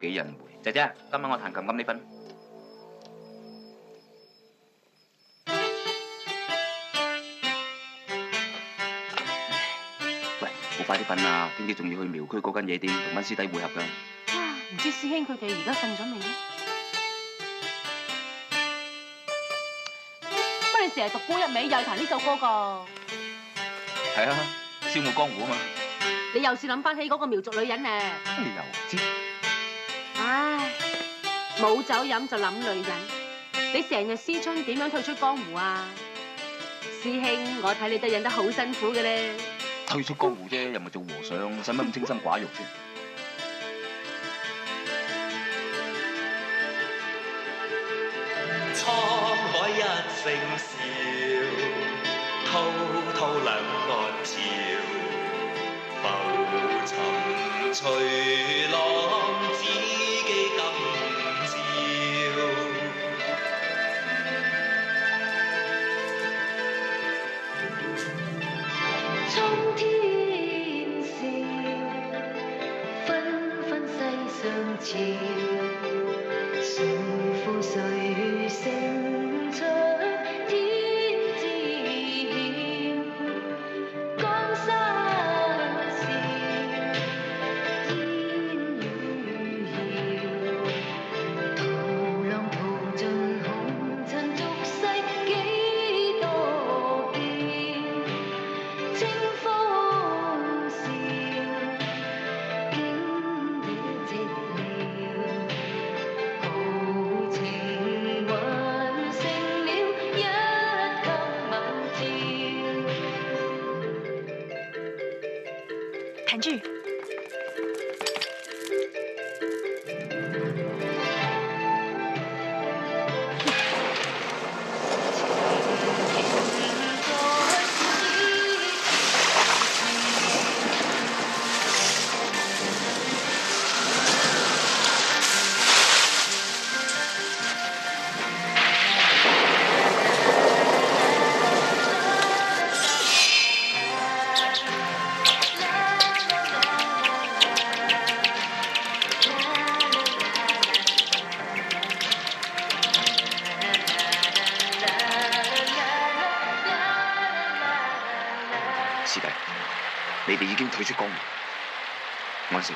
幾隱晦。姐姐，今晚我彈琴，咁你瞓。喂，我快啲瞓啦！聽朝仲要去苗區嗰間夜店同班師弟會合㗎。啊，唔知師兄佢哋而家瞓咗未咧？乜你成日獨沽一味，又係彈呢首歌㗎？係啊，笑傲江湖啊嘛。你又是諗翻起嗰個苗族女人咧？你又知？唉，冇酒飲就諗女人。你成日思春點樣退出江湖啊？師兄，我睇你都忍得好辛苦嘅咧。退出江湖啫，又唔係做和尚，使乜咁清心寡欲啫？滄海一聲笑，滔滔兩岸潮，浮沉隨浪，只記今朝。蒼天笑，紛紛世上潮，誰負誰勝出天知曉。江山事，煙雨遙，濤浪淘盡紅塵俗世幾多嬌。清風笑，景點寂寥，豪情還剩了一襟晚照。谭志。師弟，你哋已經退出江湖，安息。